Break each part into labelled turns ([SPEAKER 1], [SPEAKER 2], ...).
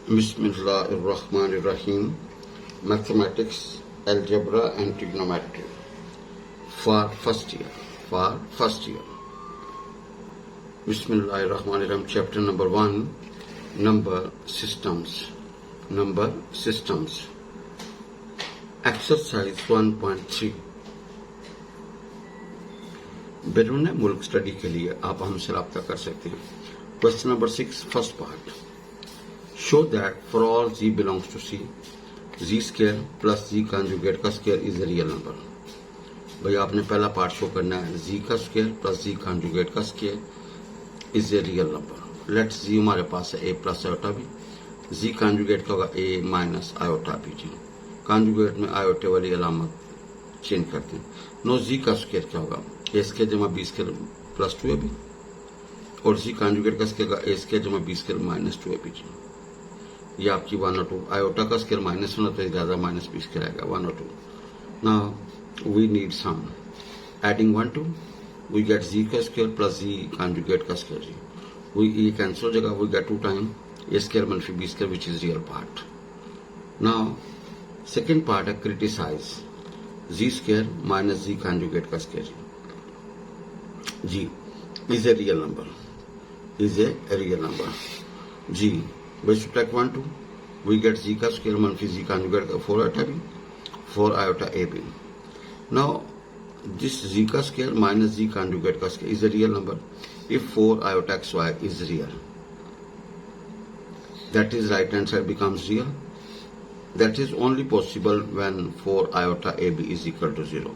[SPEAKER 1] Bismillahirrahmanirrahim. Mathematics, Algebra and Trigonometry for first year. Bismillahirrahmanirrahim. Chapter number 1. Number systems. Exercise 1.3. बैरून मुल्क study के लिए आप हमसे रब्ता कर सकते हैं. Question number 6, first part. Show that for all z belongs to C, z square plus z conjugate का square is a real number. भाई आपने पहला पार्ट शो करना है, z का स्क्वायर प्लस z conjugate का square is a real number. Let's z हमारे पास है a प्लस आयोटा भी, z conjugate का होगा a माइनस आयोटा भी. जी कॉन्जुगेट में आयोटे वाली अलामत चेंज करते हैं. नो z का स्क्वायर क्या होगा, a स्क्वायर जमा b स्क्वायर प्लस 2ab और z conjugate का स्क्वायर का a स्क्वायर जमा b स्क्वायर माइनस 2ab. जी ये आपकी 1 और 2. आयोटा का स्क्वायर माइनस 1 तो ज्यादा माइनस b स्क्वायर आएगा 1 और 2. Now we need sum. Adding 1 2 we get z का स्क्वायर प्लस z conjugate का स्क्वायर. जी ये कैंसिल हो जाएगा. We get 2 time a square मनफी b square which is real part. Now second part है criticize z square minus z conjugate का square. जी इज ए रियल नंबर. जी by subtract 1 2 we get z का square मनफी z conjugate का 4 iota b 4 iota ab. now this z का square minus z conjugate का square is a real number if 4 iota xy is real. that is right hand side becomes real. that is only possible when 4 iota ab is equal to 0.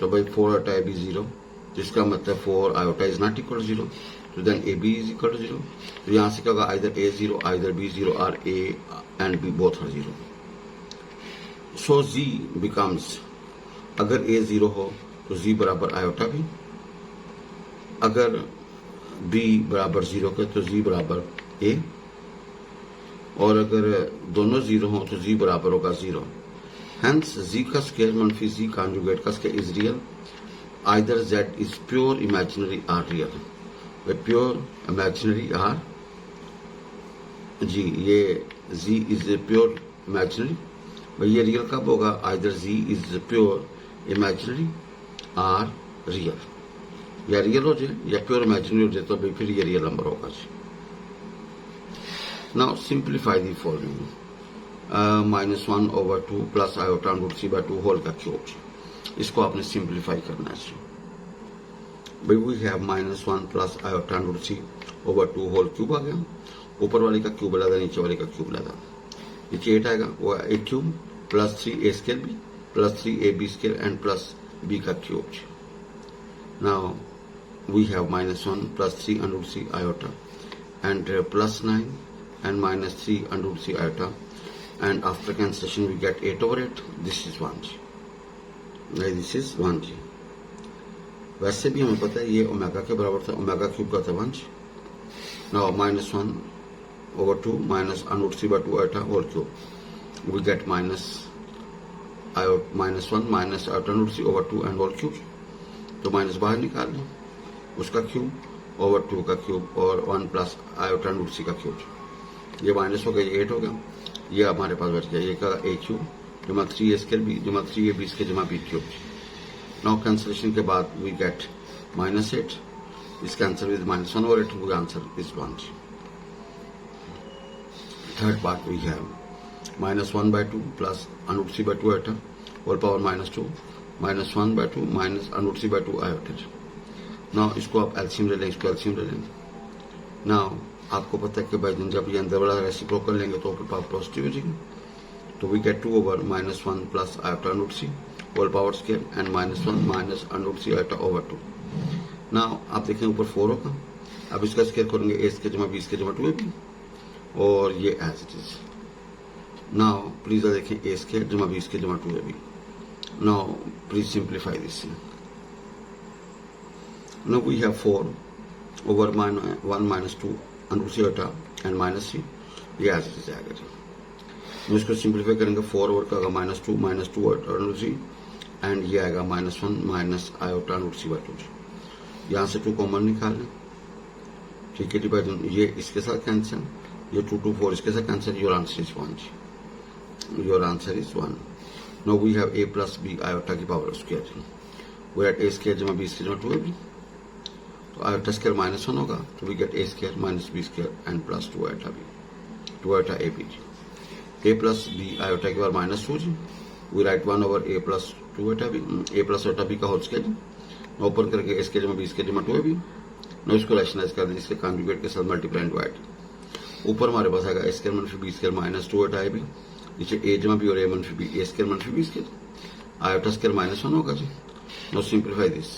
[SPEAKER 1] तो भाई 4 iota ab 0 जिसका मतलब 4 iota is not equal to 0. So then AB is equal to 0. तो यहाँ से क्या होगा, either A 0, either B 0 or A and B both are 0. So Z becomes, अगर A 0 हो तो Z बराबर आयोटा भी, अगर B बराबर 0 के तो Z बराबर A, और अगर दोनों 0 हो तो Z बराबर होगा 0. Hence Z का स्क्वायर मनफी Z conjugate का square is real. Either Z is pure imaginary or real. Pure imaginary R G ये z इज प्योर इमेजिनरी. भाई ये रियल कब होगा, either z is pure imaginary or real. या real हो जाए या प्योर इमेजिनरी हो जाए तो भाई फिर ये रियल नंबर होगा. जी now simplify the following. -1/2 plus iota √c/2 whole का क्यूब. इसको आपने सिंप्लीफाई करना है. भाई we have -1 plus iota √c/2 whole cube आ गया. ऊपर वाले का क्यूब लगा, नीचे वाले का क्यूब लगा. नीचे 8 आएगा, वो a cube plus 3a square b plus 3ab square and plus b का cube. Now we have -1 plus 3 √c iota and plus 9 and -3 √c iota and after cancellation we get 8/8. This is 1 जी. वैसे भी हमें पता है ये omega के बराबर था, ओमेगा क्यूब का था 1. Now -1/2 minus √c/2 iota whole cube. We get -1 minus iota √c/2 and whole cube. तो माइनस बाहर निकाल लें, उसका क्यूब ओवर 2 का क्यूब और 1 प्लस आयोटा √c का क्यूब. ये माइनस हो गया, ये 8 हो गया. ये हमारे पास बच गया, ये का a क्यूब जमा 3a स्क्वायर b जमा 3ab स्क्वायर जमा b क्यूब. नाउ कैंसिलेशन के बाद वी गेट -8. इस cancel with -1/8. We answer is 1. Third part we have -1/2 plus √c/2 iota whole power -2 -1/2 minus √c/2 iota. Now इसको आप LCM ले लें, इसको एलसीएम ले लें. नाउ आपको पता है कि भाई जब ये अंदर वाला रेसिप्रोकल लेंगे तो ऊपर पावर पॉजिटिव हो जाएगी. तो we get 2/-1 plus iota √c whole power square and -1 minus √c iota over 2. Now आप देखें ऊपर 4 होगा. अब इसका स्क्वायर करेंगे a स्क्वायर जमा b स्क्वायर जमा 2ab और ये as it is. Now please देखें a स्क्वायर जमा b स्क्वायर जमा 2ab. Now please simplify this. Now we have 4/1 -2 √c iota and -c. ये एज इट इज आएगा. मैं इसको सिंप्लीफाई करेंगे 4 ओवर का -2 √c एंड ये आएगा -1 माइनस आयोटा √c/2. यहाँ से 2 कॉमन निकाल लें. ठीक है, डिवाइड ये इसके साथ कैंसिल ये 2 2 4 इसके साथ कैंसिल, योर आंसर इज 1 जी, your answer is 1। Now we have a plus b iota की power square, we get a square जमा b स्क्वायर जमा 2ab, तो आयोटा स्क्वायर माइनस 1 होगा, तो we get a square minus b square and plus 2 iota b, 2 iota ab जी। a plus b iota की power minus 2 जी, we write 1 over a plus 2 iota b, a plus iota b का whole square जी, open करके a square जमा b square जमा 2ab, no इसको rationalise कर दें, इसके कॉन्जुगेट के साथ मल्टीप्लाई एंड डिवाइड, ऊपर हमारे पास आएगा a स्क्वायर मनफी b square minus 2 iota ab, नीचे a जमा b और a मनफी b, a स्क्वायर मनफी b square, iota square minus 1 होगा जी। नो सिंप्लीफाई दिस,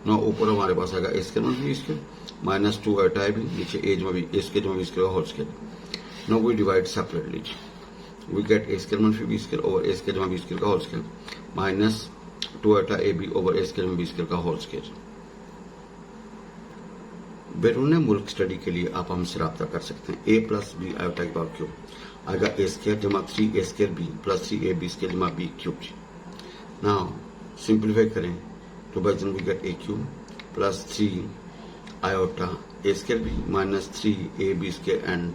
[SPEAKER 1] नो ऊपर हमारे पास आएगा a स्क्वायर मनफी b square minus 2 iota ab, नीचे a जमा b, a स्क्वायर जमा b स्क्वायर का whole square, no we divide separately, we get a square मनफी b square over a square जमा b स्क्वायर का whole square minus 2 iota ab over a square जमा b square का whole square. बैरून मुल्क study के लिए आप हमसे रब्ता कर सकते हैं। a प्लस बी आयोटा की पावर क्यूब आएगा a स्क्वायर जमा 3a square b plus 3ab square जमा b क्यूब। नाउ सिंप्लीफाई करें तो by we get a cube plus 3 iota a square b minus 3ab square and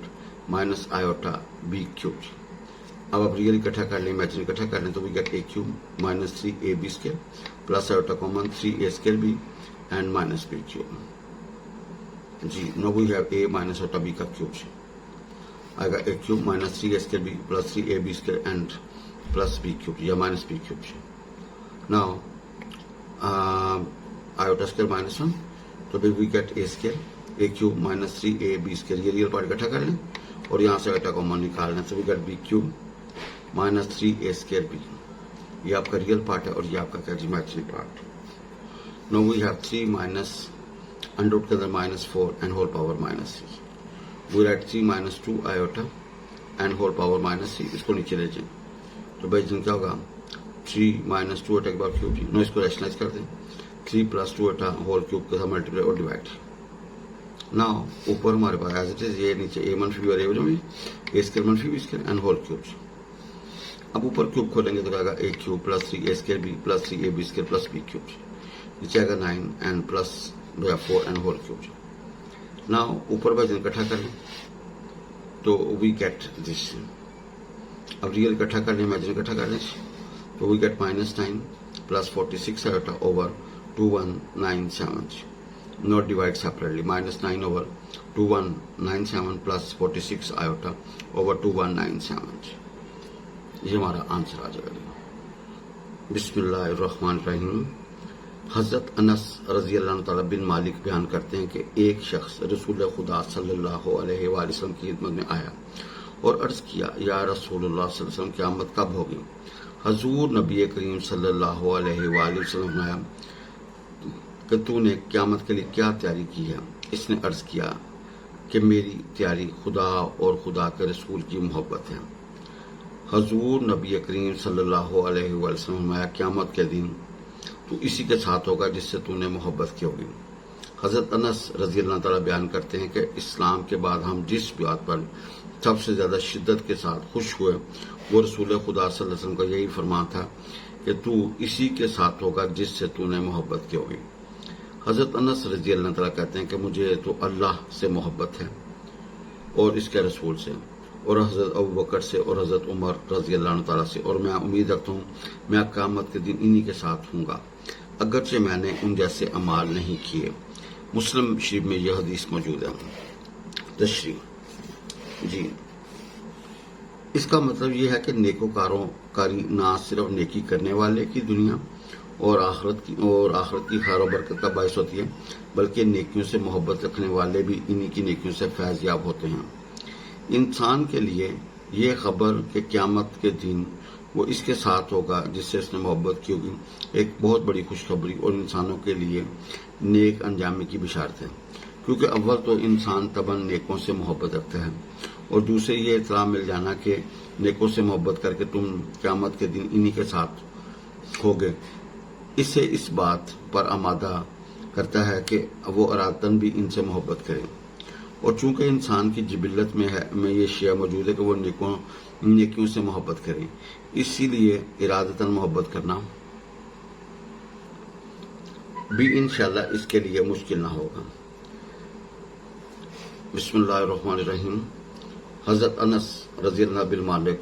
[SPEAKER 1] minus iota b cube. अब आप real इकट्ठा कर लें, imagine इकट्ठा कर लें तो we get a cube minus 3ab square plus iota common 3a square b and minus b cube जी। No we have a minus iota b का क्यूब आएगा a cube minus 3a square b plus 3ab square and plus b cube या minus b cube. Now iota square minus 1 तो फिर we get a square a cube minus 3ab square, ये real part इकट्ठा कर लें और यहाँ से आयोटा कॉमन निकाल लें तो we get b cube minus 3a square b, ये आपका रियल पार्ट है और ये आपका क्या imaginary part. No we have 3 minus under के अंदर minus 4 and whole power minus 3, we write 3 minus 2 iota and whole power minus 3, इसको नीचे ले जाएं तो भाई जिन क्या होगा 3 माइनस 2 आयोटा के बाद क्यूब जी। नो इसको रैशनलाइज कर दें 3 प्लस 2 आयोटा होल क्यूब के साथ मल्टीप्लाई और डिवाइड। नाउ ऊपर हमारे पास एज इट इज ये, नीचे a मनफी और a स्क्वायर मनफी b square and whole cube. अब ऊपर क्यूब खोलेंगे तो आएगा a cube plus 3a square b plus 3ab square plus b cube, नीचे आएगा 9 and plus 4 and whole cube. Now ऊपर वजन इकट्ठा कर लें तो वी गेट दिस, अब रियल इकट्ठा कर लें, इमेजिन इकट्ठा कर लें तो we get minus 9 plus 46 iota over 2197, not divide separately, minus 9 over 2197 plus 46 iota over 2197, ये हमारा आंसर आ जाएगा। बिस्मिल्लाहिर्रहमानिर्रहीम। हजरत अनस रजी अल्लाह तआला बिन मालिक बयान करते हैं कि एक शख्स रसूल खुदा सल्लल्लाहु अलैहि वसल्लम की खिदमत में आया और अर्ज किया, या रसूलुल्लाह सल्लल्लाहु अलैहि वसल्लम क़यामत कब होगी? हजूर नबी करीम सल्लल्लाहु अलैहि वसल्लम ने कि तूने क़यामत के लिए क्या तैयारी की है? इसने अर्ज किया कि मेरी तैयारी खुदा और खुदा के रसूल की मोहब्बत है। हजूर नबी करीम सल्लल्लाहु अलैहि वसल्लम ने क़यामत के दिन तो इसी के साथ होगा जिससे तूने मोहब्बत की होगी। हजरत अनस रजी अल्लाह तआला बयान करते हैं कि इस्लाम के बाद हम जिस बात पर सबसे ज्यादा शिद्दत के साथ खुश हुए वो रसूल खुदा सल्लल्लाहु अलैहि वसल्लम का यही फरमान था कि तू इसी के साथ होगा जिससे तूने मोहब्बत की होगी। हजरत अनस रजी अल्लाह तआला कहते हैं कि मुझे तो अल्लाह से मोहब्बत है और इसके रसूल से और हजरत अबू बकर से और हजरत उमर रजी अल्लाह तआला से, और मैं उम्मीद रखता हूँ मैं क़यामत के दिन इन्हीं के साथ हूँगा अगरचे मैंने उन जैसे अमाल नहीं किए। मुस्लिम शरीफ में यह हदीस मौजूद है। तशरीह जी, इसका मतलब यह है कि नेकोकारी ना सिर्फ नेकी करने वाले की दुनिया और आखिरत की खैर बरकत का बायस होती है, बल्कि नेकियों से मोहब्बत रखने वाले भी इन्हीं की नेकियों से फैज़ याब होते हैं। इंसान के लिए ये खबर कि क़यामत के दिन वो इसके साथ होगा जिससे उसने मोहब्बत की होगी एक बहुत बड़ी खुशखबरी और इंसानों के लिए नेक अंजामी की बिशारत है, क्योंकि अव्वल तो इंसान तबन नेकों से मोहब्बत रखता है और दूसरे ये इत्तला मिल जाना कि नेकों से मोहब्बत करके तुम क़यामत के दिन इन्हीं के साथ होगे, इससे इस बात पर आमादा करता है कि वो अरादतन भी इनसे मोहब्बत करें। और चूंकि इंसान की जिबिल्लत में ये शिया मौजूद है कि वो नेकियों से मोहब्बत करें, इसीलिए इरादतन मोहब्बत करना भी इंशाअल्लाह इसके लिए मुश्किल ना होगा। बिस्मिल्लाहिर्रहमानिर्रहीम। हज़रत अनस रज़ी अल्लाह बिन मालिक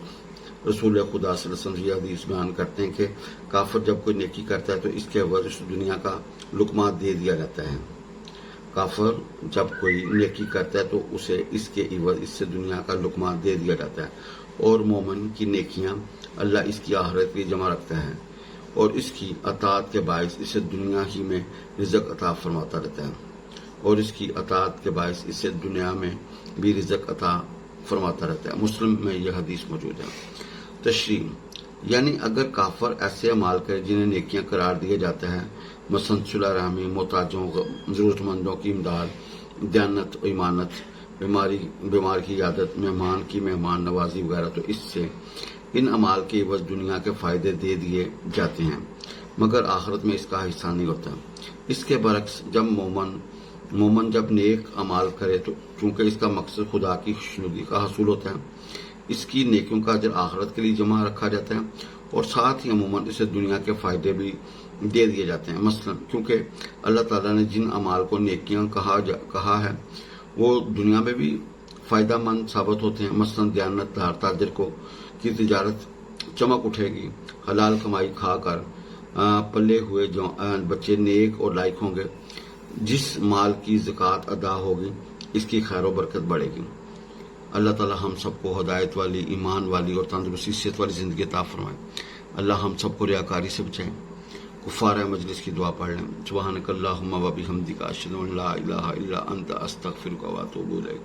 [SPEAKER 1] रसूल खुदा सल्लल्लाहु अलैहि वसल्लम हदीस बयान करते हैं कि काफिर जब कोई नेकी करता है तो इसके एवज उस दुनिया का लुकमा दे दिया जाता है। काफिर जब कोई नेकी करता है तो उसे इसके इवज इससे दुनिया का लुकमा दे दिया जाता है, और मोमिन की नेकियां अल्लाह इसकी आखिरत के लिए जमा रखता है और इसकी अताअत के बायस इसे दुनिया ही में रिज़्क़ अता फरमाता रहता है, और इसकी अताअत के बायस इसे दुनिया में भी रिज़्क़ अता फरमाता रहता है। मुस्लिम में यह हदीस मौजूद है। तशरीह यानी अगर काफर ऐसे अमाल करे जिन्हें नेकियां करार दिया जाता है, मसलन सुलह रहमी, मोहताजों ज़रूरतमंदों की इमदाद, दयानत, ईमानत, बीमार की इयादत, मेहमान की मेहमान नवाजी वगैरह, तो इससे इन अमाल के एवज दुनिया के फ़ायदे दे दिए जाते हैं, मगर आखिरत में इसका हिस्सा नहीं होता। इसके बरक्स जब मोमन जब नेक अमाल करे तो चूंकि इसका मकसद खुदा की खुशनुदी का हसूल होता है, इसकी नेकियों का अजर आखिरत के लिए जमा रखा जाता है और साथ ही अमूमन इसे दुनिया के फ़ायदे भी दे दिए जाते हैं। मसलन क्योंकि अल्लाह ताला ने जिन अमाल को नेकियां कहा है वो दुनिया में भी फ़ायदा मंद साबित होते हैं। मसलन दयानतदार ताजिर की तिजारत चमक उठेगी, हलाल कमाई खाकर पले हुए बच्चे नेक और लायक होंगे, जिस माल की ज़कात अदा होगी इसकी खैर व बरकत बढ़ेगी। अल्लाह ताला हम सबको हिदायत वाली, ईमान वाली और तंदुरुस्ती सेहत वाली ज़िंदगी अता फरमाए। अल्लाह हम सबको रियाकारी से बचाए। कुफ़ार मजलिस की दुआ पढ़ लें। सुब्हानकल्लाहुम्मा व बिहम्दिका अशहदु अन ला इलाहा इल्ला अंता अस्तगफिरुका व अतूबु इलैक।